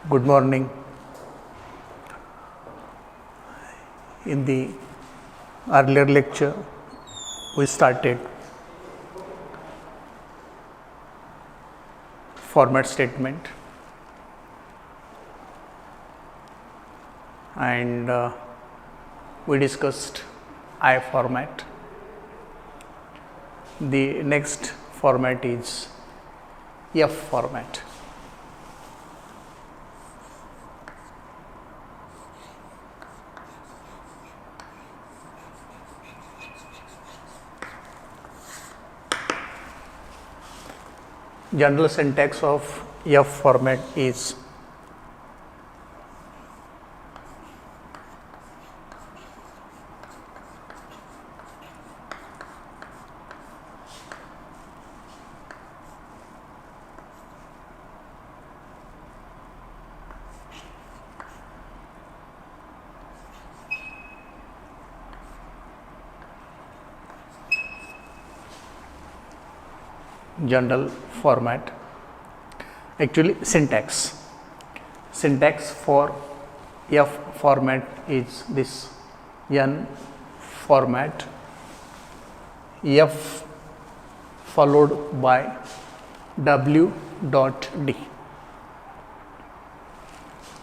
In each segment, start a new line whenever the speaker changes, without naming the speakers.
Good morning. In the earlier lecture, we started format statement and we discussed I format. The next format is F format. General syntax of F format is general format. Actually, syntax for F format is this: N format, F followed by W dot D.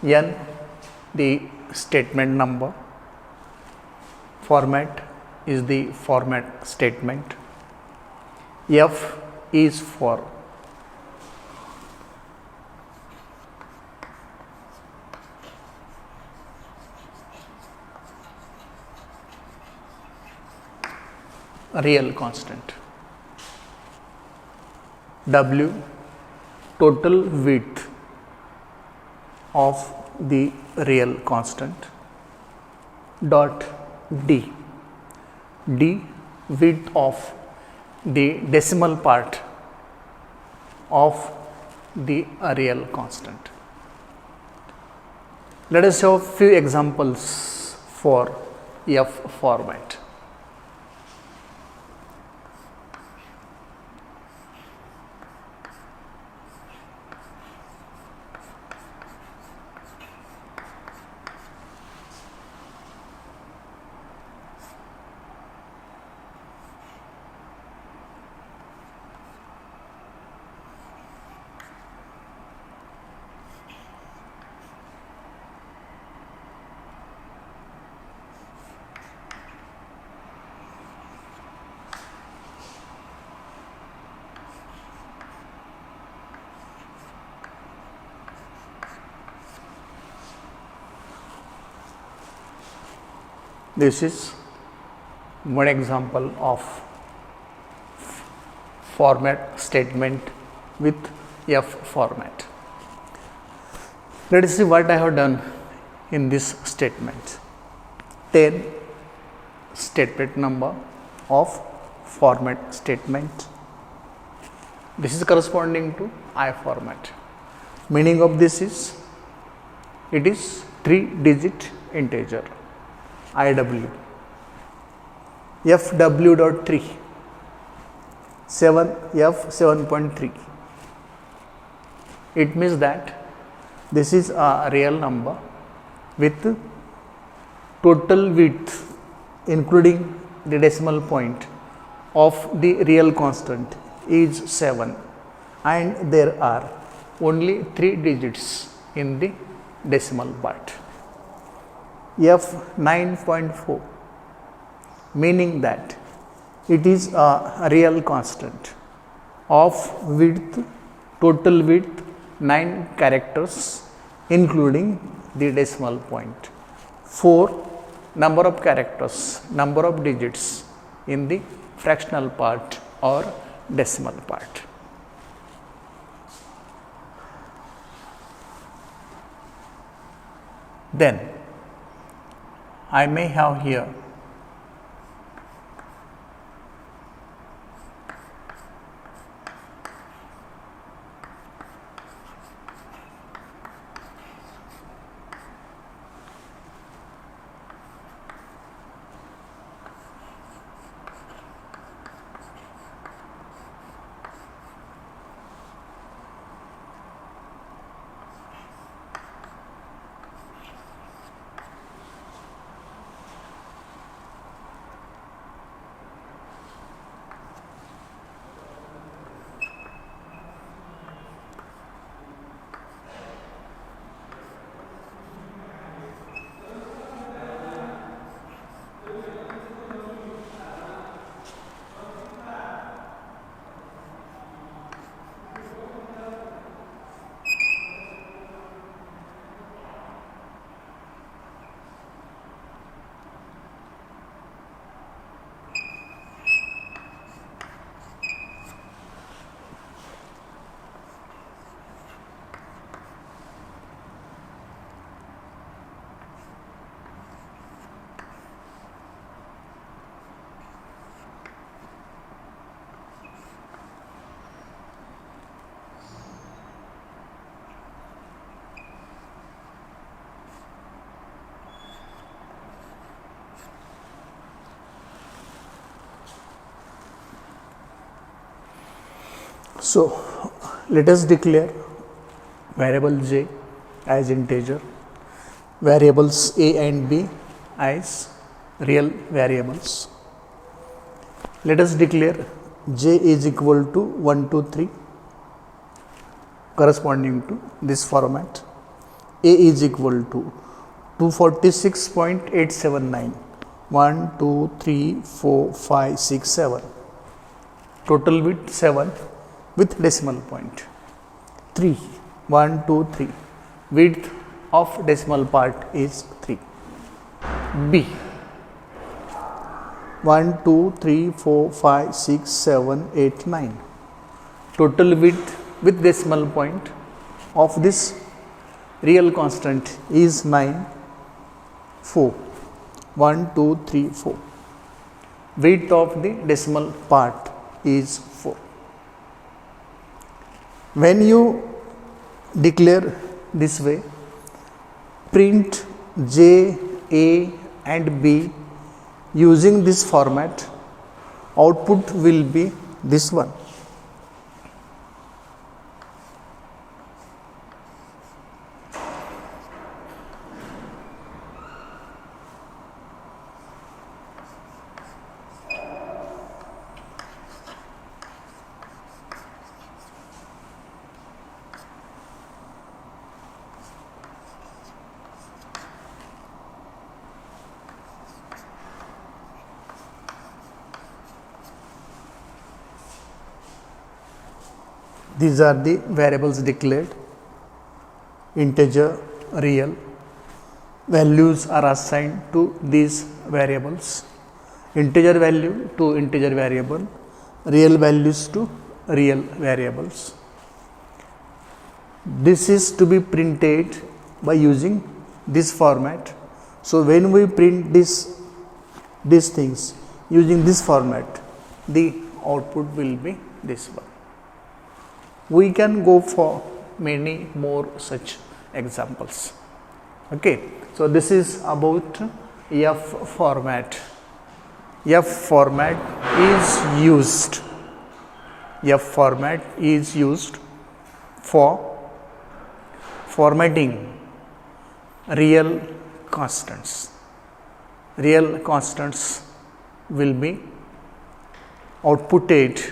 N the statement number, format is the format statement, F is for real constant, W total width of the real constant, dot D width of the decimal part of the real constant. Let us have few examples for F format. This is one example of format statement with F format. Let us see what I have done in this statement. 10 statement number of format statement. This is corresponding to I format. Meaning of this is, it is 3-digit integer. IW, FW dot 3, 7F 7.3. It means that this is a real number with total width including the decimal point of the real constant is 7 and there are only 3 digits in the decimal part. F 9.4, meaning that it is a real constant of width, total width 9 characters including the decimal point, 4 number of characters, number of digits in the fractional part or decimal part. Then I may have here So let us declare variable j as integer, variables a and b as real variables. Let us declare j is equal to 1, 2, 3 corresponding to this format. A is equal to 246.879, 1, 2, 3, 4, 5, 6, 7. Total width 7 with decimal point. 3, 1, 2, 3. Width of decimal part is 3. B 1, 2, 3, 4, 5, 6, 7, 8, 9. Total width with decimal point of this real constant is 9, 4. 1, 2, 3, 4. Width of the decimal part is 4. When you declare this way, print J, A and B using this format, output will be this one. These are the variables declared: integer, real. Values are assigned to these variables. Integer value to integer variable, real values to real variables. This is to be printed by using this format. So when we print these things using this format, the output will be this one. We can go for many more such examples. Okay, so this is about F format. F format is used. F format is used for formatting real constants. Real constants will be outputted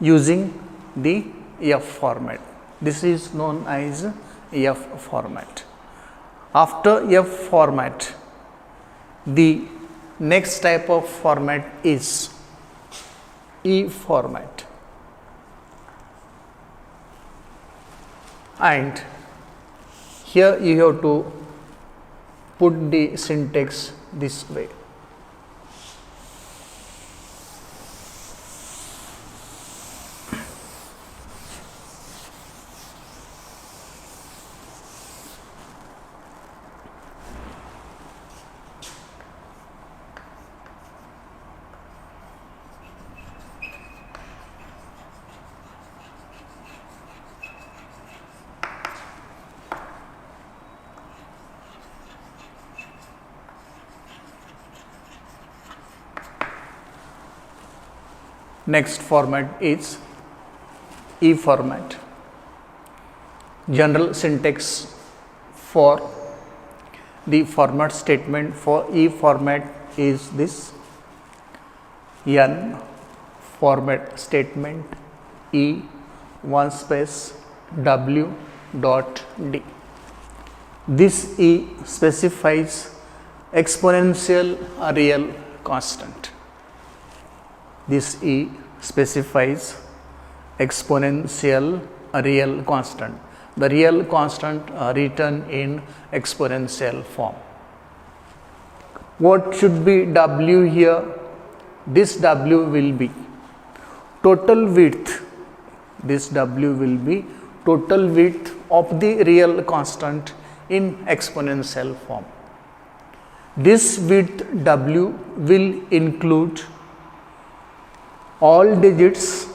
using the F format. This is known as F format. After F format, the next type of format is E format. And here you have to put the syntax this way. Next format is E format. General syntax for the format statement for E format is this: N format statement E 1 space W dot D. This E specifies exponential real constant. This E specifies exponential real constant. The real constant written in exponential form. What should be W here? This W will be total width. This W will be total width of the real constant in exponential form. This width W will include all digits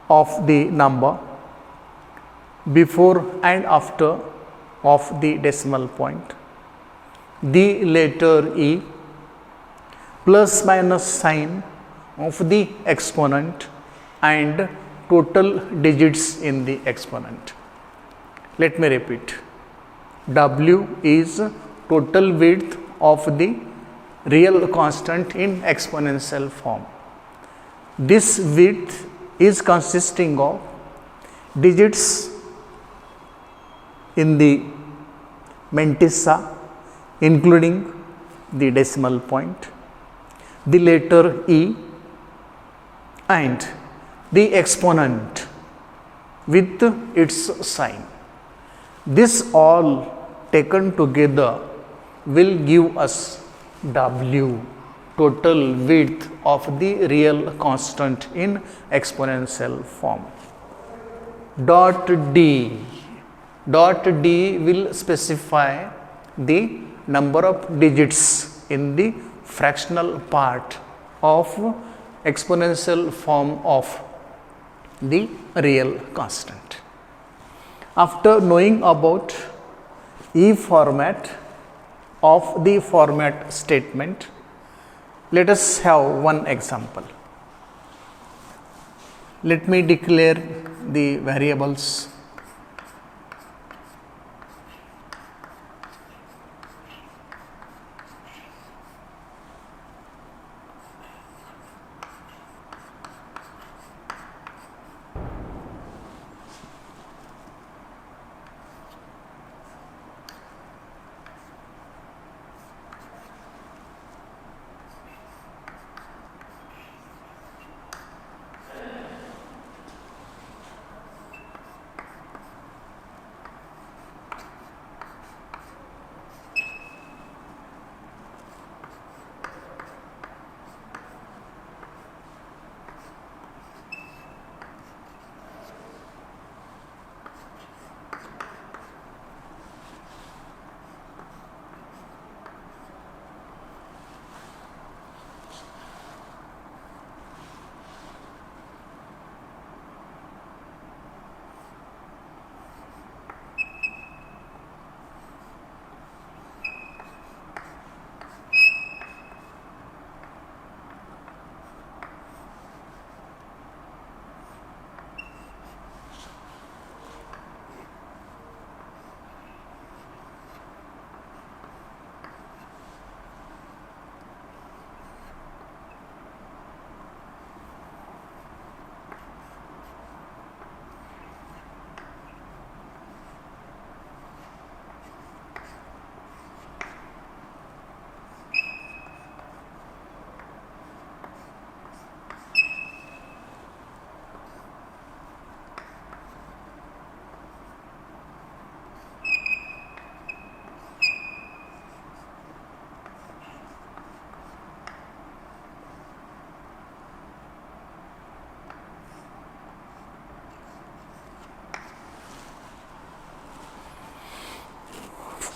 of the number before and after of the decimal point, the letter E, plus minus sign of the exponent and total digits in the exponent. Let me repeat. W is total width of the real constant in exponential form. This width is consisting of digits in the mantissa including the decimal point, the letter E and the exponent with its sign. This all taken together will give us W, total width of the real constant in exponential form. Dot D will specify the number of digits in the fractional part of exponential form of the real constant. After knowing about E format of the format statement, let us have one example. Let me declare the variables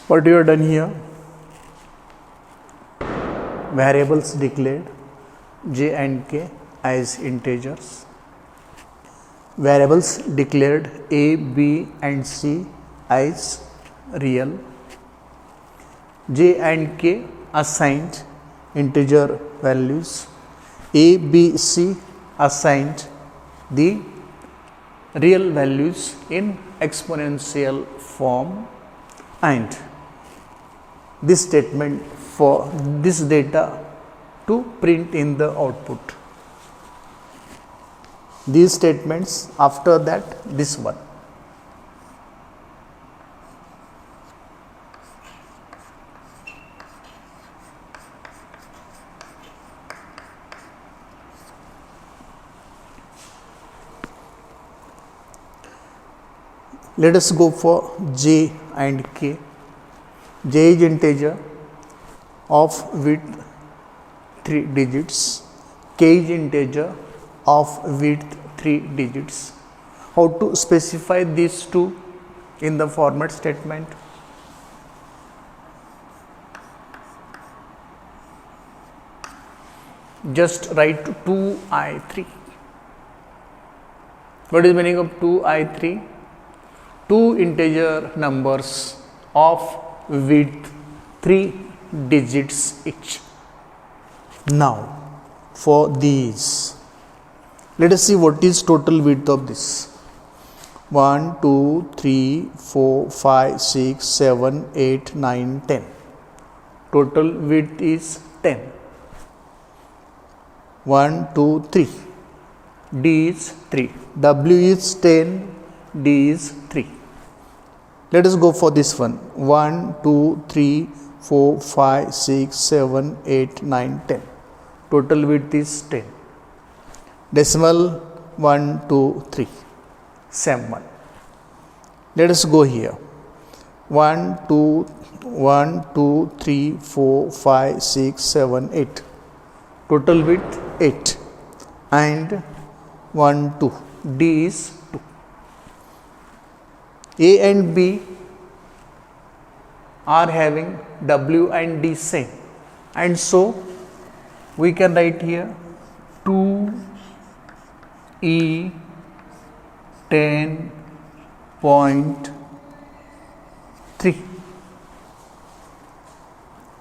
what you have done here. Variables declared j and k as integers, variables declared a, b and c as real, j and k assigned integer values, a, b, c assigned the real values in exponential form, and this statement for this data to print in the output. These statements, after that this one. Let us go for j and k. J is integer of width 3 digits, k is integer of width 3 digits. How to specify these two in the format statement? Just write 2i3. What is the meaning of 2i3? Two integer numbers of width 3 digits each. Now for these Let us see what is total width of this. 1, 2, 3, 4, 5, 6, 7, 8, 9, 10. Total width is 10. 1, 2, 3. D is 3. W is 10. D is 3. Let us go for this one. 1, 2, 3, 4, 5, 6, 7, 8, 9, 10. Total width is 10. Decimal 1, 2, 3. Same one. Let us go here. 1, 2, 3, 4, 5, 6, 7, 8. Total width 8. And 1, 2. D is 2. A and B are having W and D same. And so we can write here 2E 10.3.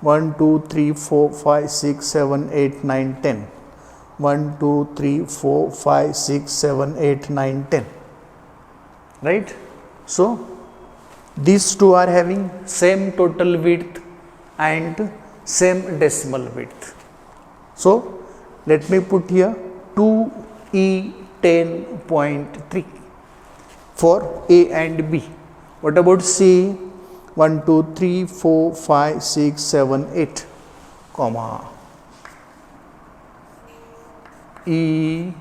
1, 2, 3, 4, 5, 6, 7, 8, 9, 10. 1, 2, 3, 4, 5, 6, 7, 8, 9, 10. Right? So, these two are having same total width and same decimal width. So, let me put here 2E 10.3 for A and B. What about C? 1, 2, 3, 4, 5, 6, 7, 8, comma E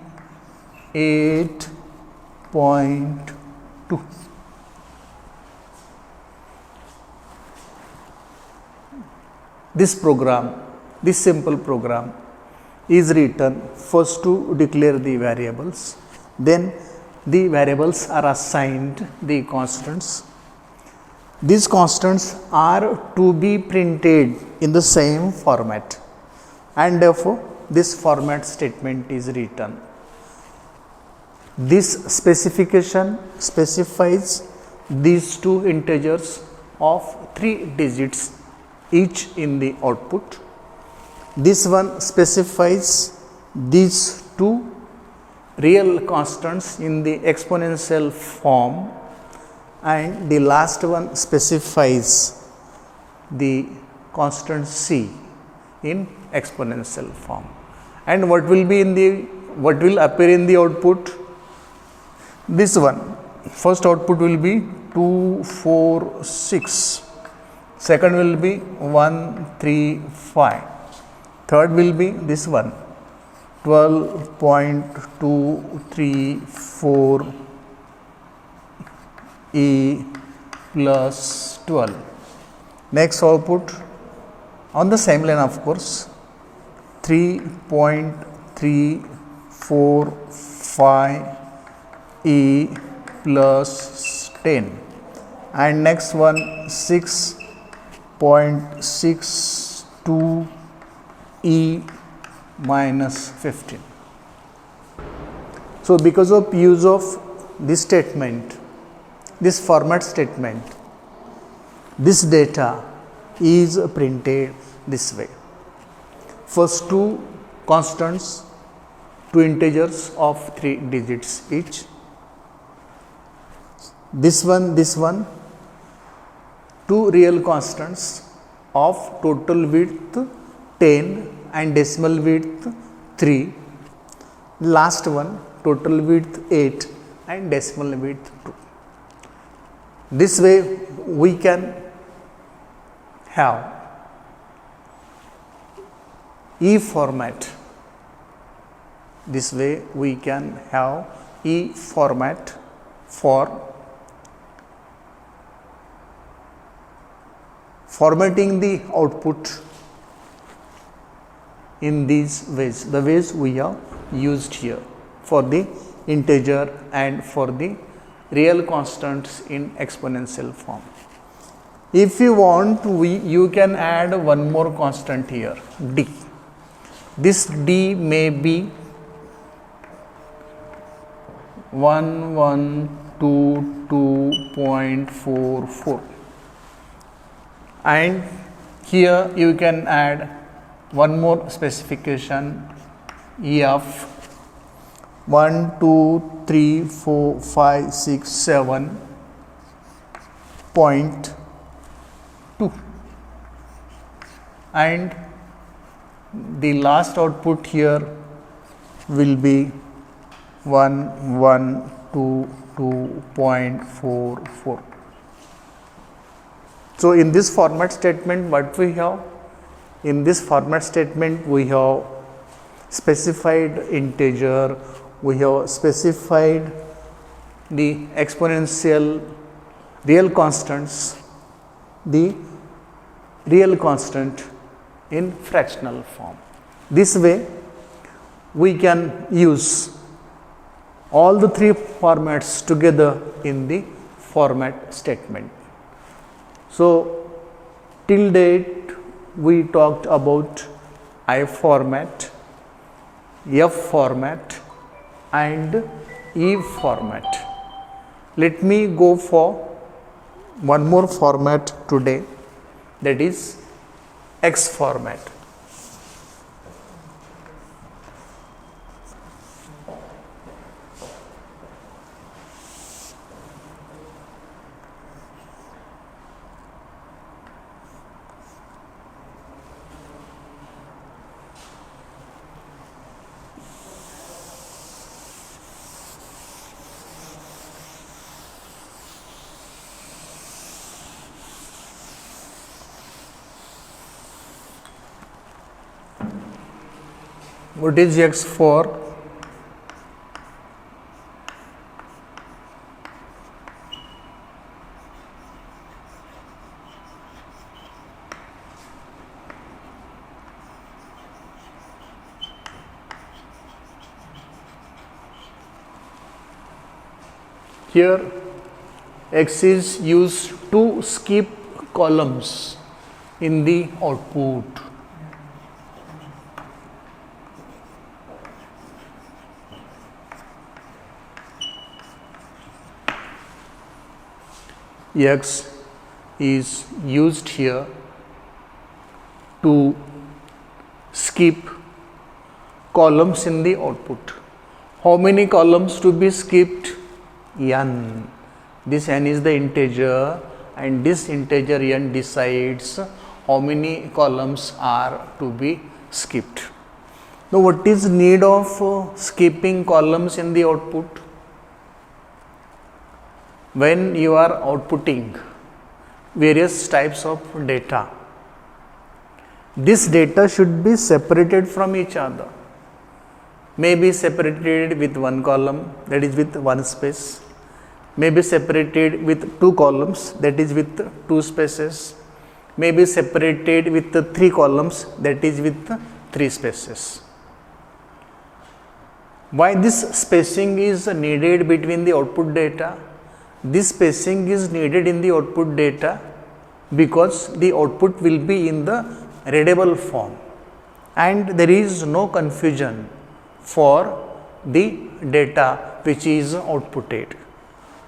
8.2. This simple program is written first to declare the variables, then the variables are assigned the constants. These constants are to be printed in the same format, and therefore this format statement is written. This specification specifies these two integers of 3 digits each in the output. This one specifies these two real constants in the exponential form, and the last one specifies the constant C in exponential form. And what will appear in the output? This one. First output will be 2, 4, 6. Second will be 1, 3, 5. Third will be this one, 12.234 E plus 12. Next output on the same line, of course, 3.345 E plus 10. And next one, 6.62 E minus 15. So, because of use of this statement, this format statement, this data is printed this way. First two constants, two integers of 3 digits each. This one, two real constants of total width 10 and decimal width 3. Last one, total width 8 and decimal width 2. This way we can have E format. This way we can have E format for formatting the output in these ways, the ways we have used here for the integer and for the real constants in exponential form. If you want, you can add one more constant here, D. This D may be 1122.44, and here you can add one more specification, E of 1, 2, 3, 4, 5, 6, 7.2, and the last output here will be 1122.44. So in this format statement, what we have? In this format statement, we have specified integer, we have specified the exponential real constants, the real constant in fractional form. This way, we can use all the three formats together in the format statement. So, till date, we talked about I format, F format, and E format. Let me go for one more format today, that is X format. What is X for? Here X is used to skip columns in the output. X is used here to skip columns in the output. How many columns to be skipped? N. This n is the integer, and this integer n decides how many columns are to be skipped. Now, what is need of skipping columns in the output? When you are outputting various types of data, this data should be separated from each other. May be separated with one column, that is with one space. May be separated with two columns, that is with two spaces. May be separated with three columns, that is with three spaces. Why this spacing is needed between the output data? This spacing is needed in the output data because the output will be in the readable form and there is no confusion for the data which is outputted.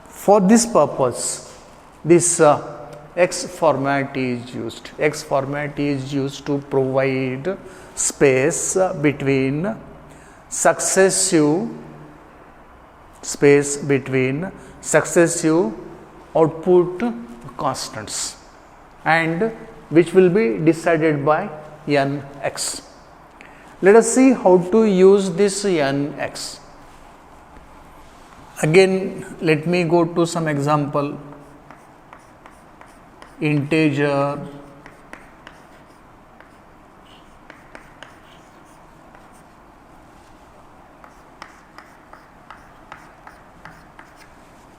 For this purpose, this X format is used. X format is used to provide space between successive output constants and which will be decided by Nx. Let us see how to use this Nx. Again, let me go to some example. Integer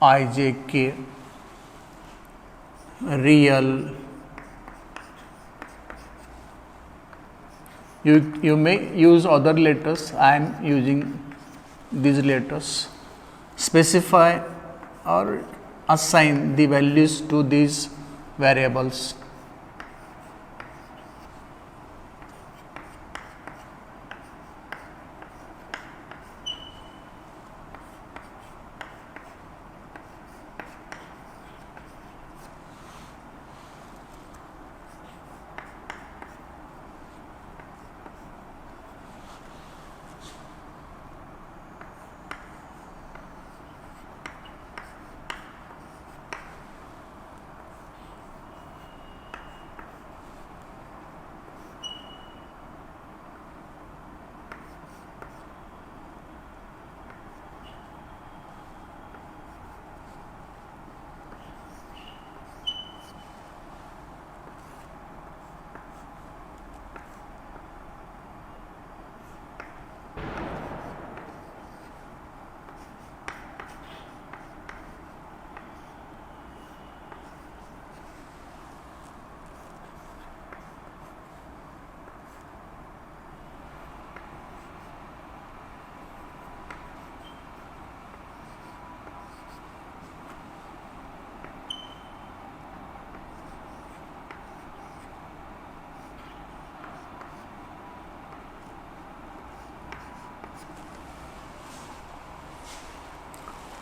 ijk, real. You may use other letters. I am using these letters. Specify or assign the values to these variables.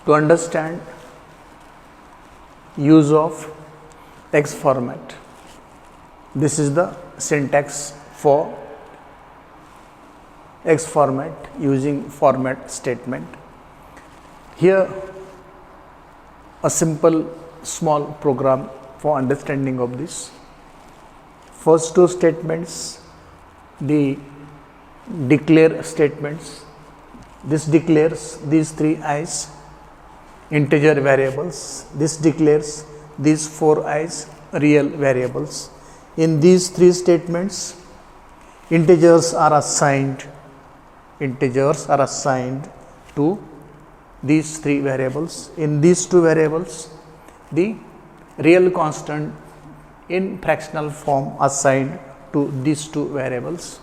To understand use of text format, this is the syntax for text format using format statement. Here a simple small program for understanding of this. First two statements, the declare statements. This declares these three i's integer variables. This declares these four i's real variables. In these three statements, integers are assigned to these three variables. In these two variables, the real constant in fractional form assigned to these two variables.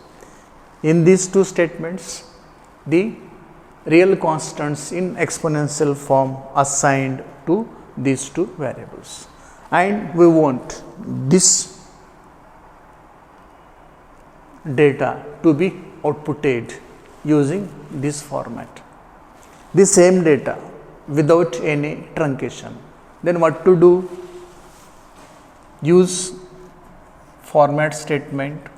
In these two statements, the real constants in exponential form assigned to these two variables, and we want this data to be outputted using this format, the same data without any truncation. Then what to do? Use format statement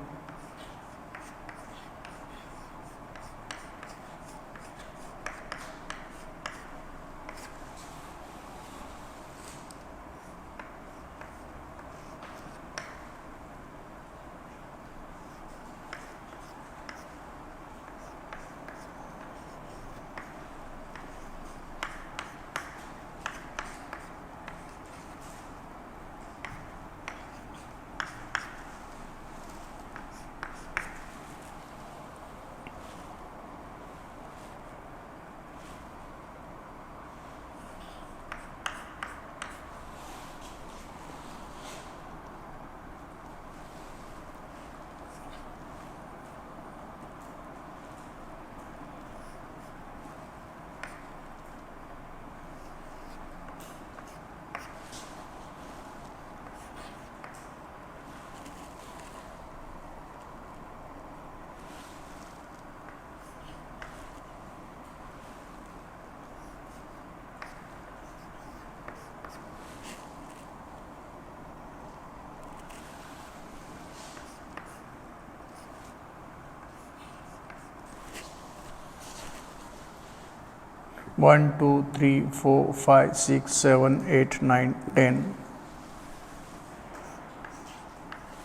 one, two, three, four, five, six, 7, 8, 9, 10.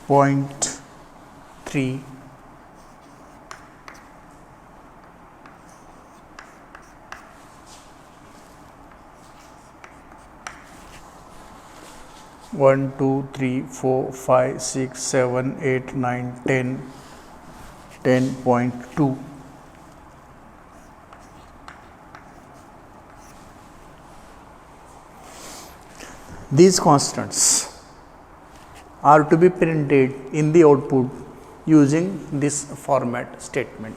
Point 3. One, two, three, four, 5, 6, 7, 8, 9, 10, 10.2. These constants are to be printed in the output using this format statement.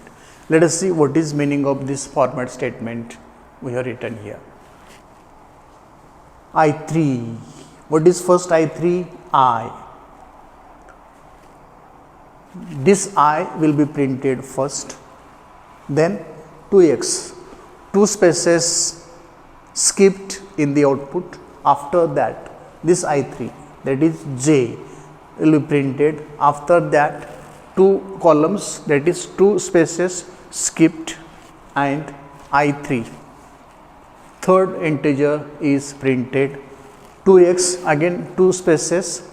Let us see what is meaning of this format statement we have written here. I3. What is first I3? I. This I will be printed first, then 2x, 2 spaces skipped in the output. After that, this I3, that is J, will be printed. After that, 2 columns, that is 2 spaces skipped, and I3. Third integer is printed. 2x, again 2 spaces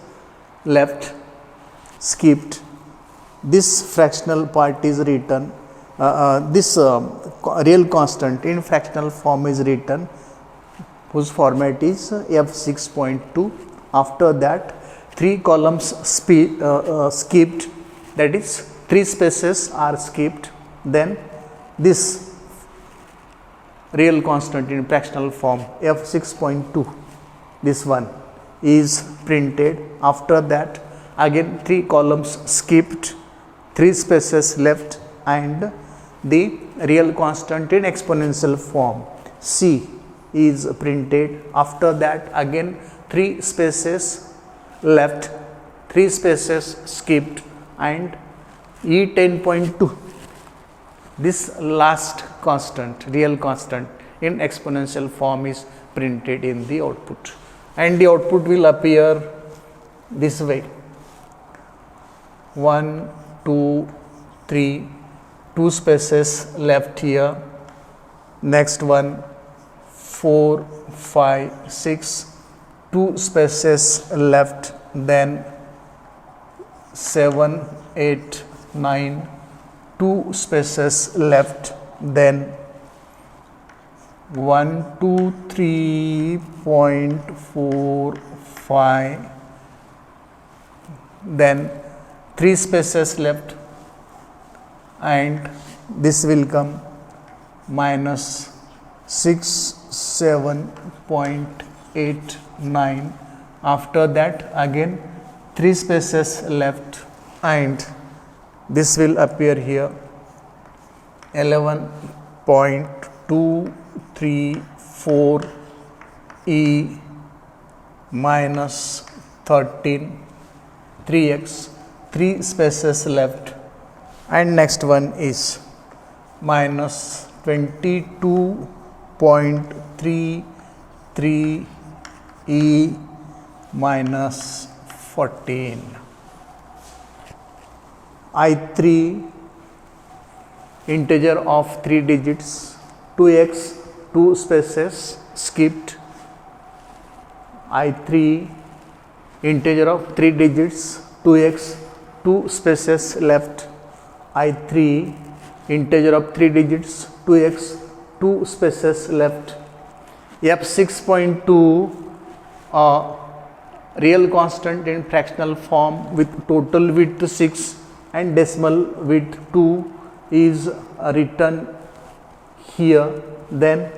left, skipped. This fractional part is written. This real constant in fractional form is written, whose format is F6.2. After that, 3 columns skipped, that is 3 spaces are skipped. Then this real constant in fractional form F6.2, this one is printed. After that, again 3 columns skipped, 3 spaces left, and the real constant in exponential form C is printed. After that, again 3 spaces left, 3 spaces skipped, and E10.2, this last constant, real constant in exponential form is printed in the output, and the output will appear this way: 1, 2, 3, 2 spaces left here, next one 4, 5, 6, 2 spaces left, then 7, 8, 9, 2 spaces left, then 123.45, then 3 spaces left, and this will come minus 67.89. After that again 3 spaces left, and this will appear here 11.234 E minus 13, 3x, 3 spaces left, and next one is minus 22.33 E minus 14. I3 integer of 3 digits, 2x, 2 spaces skipped. I3 integer of 3 digits, 2x, 2 spaces left. I3 integer of 3 digits, 2x, 2 spaces left. F6.2 real constant in fractional form with total width 6 and decimal width 2 is written here. Then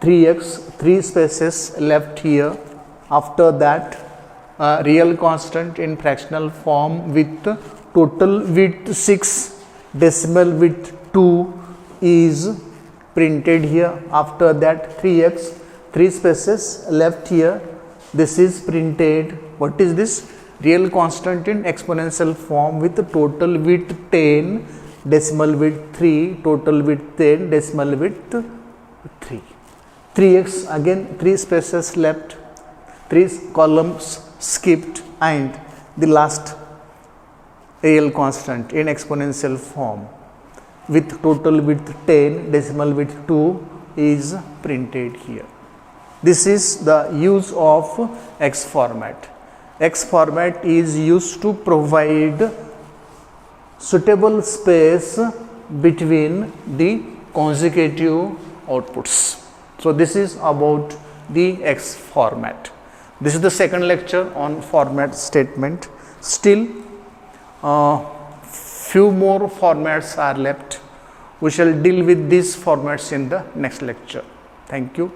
3x, 3 spaces left here. After that real constant in fractional form with total width 6, decimal width 2 is printed here. After that 3x, 3 spaces left here, this is printed. What is this? Real constant in exponential form with total width 10, decimal width 3, total width 10, decimal width 3. 3x again 3 spaces left, 3 columns skipped, and the last real constant in exponential form with total width 10, decimal width 2 is printed here. This is the use of X format. X format is used to provide suitable space between the consecutive outputs. So this is about the X format. This is the second lecture on format statement. Still few more formats are left. We shall deal with these formats in the next lecture. Thank you.